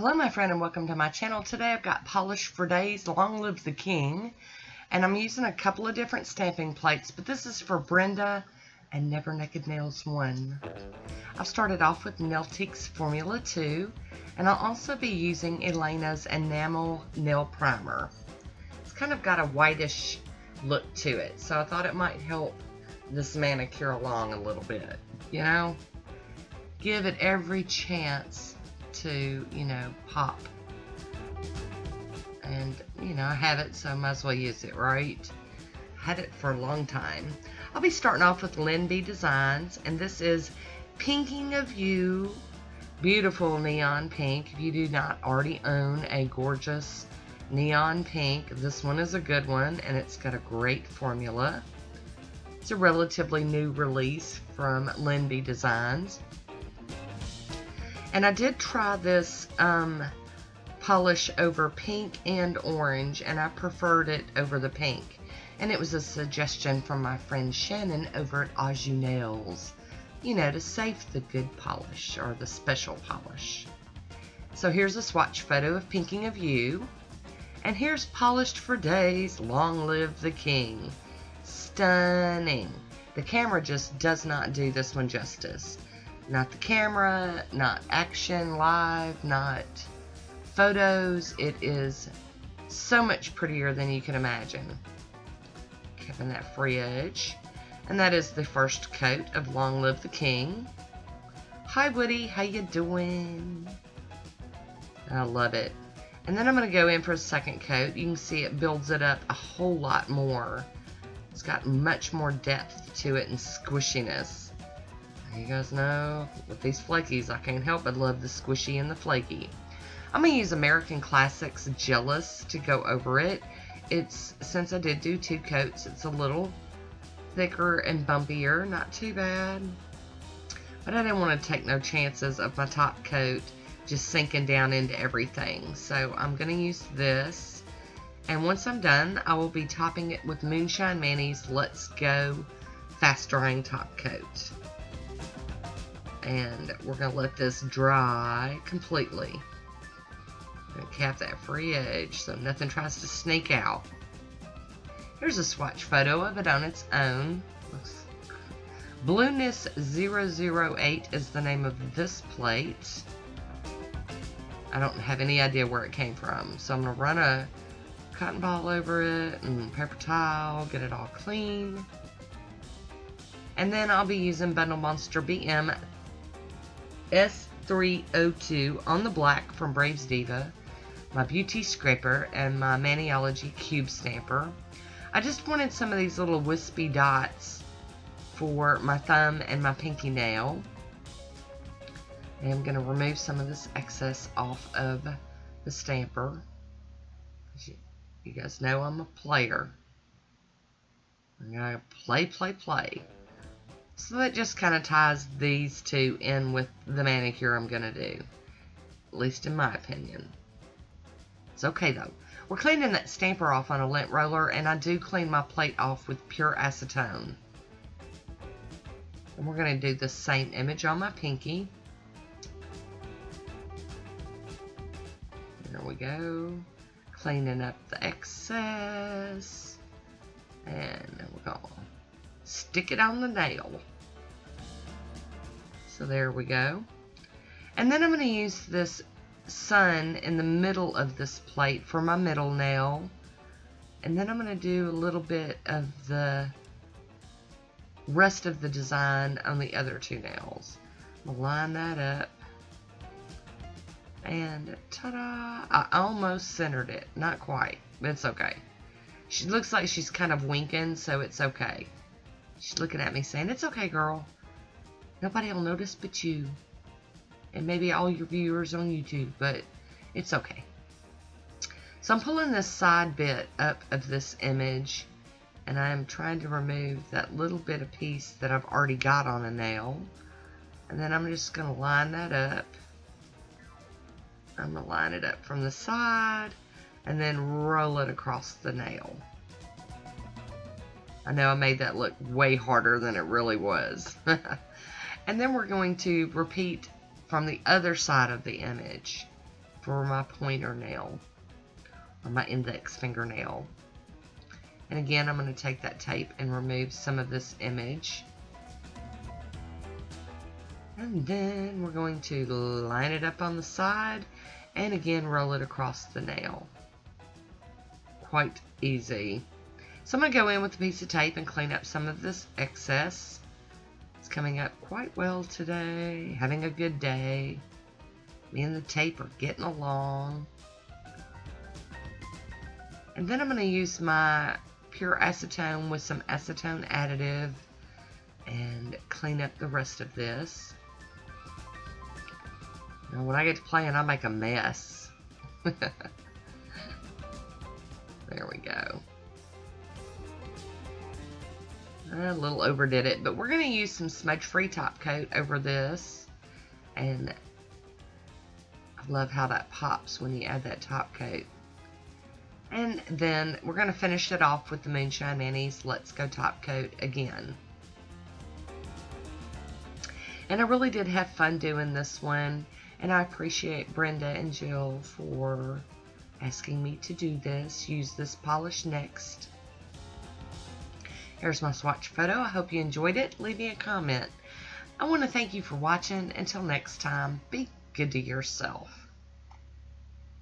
Hello my friend and welcome to my channel. Today I've got Polish for Days, Long Live the King, and I'm using a couple of different stamping plates, but this is for Brenda and Never Naked Nails 1. I've started off with Nailtiques Formula 2, and I'll also be using Elena's Enamel Nail Primer. It's kind of got a whitish look to it, so I thought it might help this manicure along a little bit, you know? Give it every chance to, pop. And, I have it, so I might as well use it, right? Had it for a long time. I'll be starting off with Lilly Designs, and this is Pinking of You. Beautiful neon pink. If you do not already own a gorgeous neon pink, this one is a good one, and it's got a great formula. It's a relatively new release from Lilly Designs. And I did try this polish over pink and orange, and I preferred it over the pink. And it was a suggestion from my friend Shannon over at Aju Nails, to save the good polish or the special polish. So here's a swatch photo of Pinking of You. And here's Polished for Days, Long Live the King. Stunning. The camera just does not do this one justice. Not the camera, not action live, not photos. It is so much prettier than you can imagine. Keeping that free edge. And that is the first coat of Long Live the King. Hi Woody, how you doing? I love it. And then I'm going to go in for a second coat. You can see it builds it up a whole lot more. It's got much more depth to it and squishiness. You guys know, with these flakies, I can't help but love the squishy and the flaky. I'm going to use American Classics Jealous to go over it. Since I did do 2 coats, it's a little thicker and bumpier. Not too bad. But I didn't want to take no chances of my top coat just sinking down into everything. So I'm going to use this. And once I'm done, I will be topping it with Moonshine Manny's Let's Go Fast Drying Top Coat. And we're going to let this dry completely. I'm going to cap that free edge so nothing tries to sneak out. Here's a swatch photo of it on its own. Blueness-028 is the name of this plate. I don't have any idea where it came from. So I'm going to run a cotton ball over it and paper towel, get it all clean. And then I'll be using Bundle Monster BM-S302 on the black from Braves Diva, my Beauty Scraper, and my Maniology Cube Stamper. I just wanted some of these little wispy dots for my thumb and my pinky nail. And I'm going to remove some of this excess off of the stamper. You guys know I'm a player. I'm going to play. So that just kind of ties these two in with the manicure I'm going to do. At least in my opinion. It's okay though. We're cleaning that stamper off on a lint roller, and I do clean my plate off with pure acetone. And we're going to do the same image on my pinky. There we go. Cleaning up the excess. And we're going to stick it on the nail. So there we go. And then I'm going to use this sun in the middle of this plate for my middle nail. And then I'm going to do a little bit of the rest of the design on the other 2 nails. I'll line that up. And ta-da! I almost centered it. Not quite, but it's okay. She looks like she's kind of winking, so it's okay. She's looking at me saying, "It's okay, girl. Nobody will notice but you. And maybe all your viewers on YouTube, but it's okay." So I'm pulling this side bit up of this image, and I'm trying to remove that little bit of piece that I've already got on a nail. And then I'm just going to line that up. I'm going to line it up from the side, and then roll it across the nail. I know I made that look way harder than it really was. And then we're going to repeat from the other side of the image. for my pointer nail, or my index fingernail. And again, I'm going to take that tape and remove some of this image. And then we're going to line it up on the side and again roll it across the nail. Quite easy. So I'm going to go in with a piece of tape and clean up some of this excess. It's coming up quite well today. Having a good day. Me and the tape are getting along. And then I'm going to use my pure acetone with some acetone additive and clean up the rest of this. Now when I get to playing, I make a mess. There we go. I a little overdid it, but we're going to use some Smudge-Free Top Coat over this. And I love how that pops when you add that top coat. And then we're going to finish it off with the Moonshine Manny's Let's Go Top Coat again. And I really did have fun doing this one. And I appreciate Brenda and Jill for asking me to do this. Use this polish next. Here's my swatch photo. I hope you enjoyed it. Leave me a comment. I want to thank you for watching. Until next time, be good to yourself.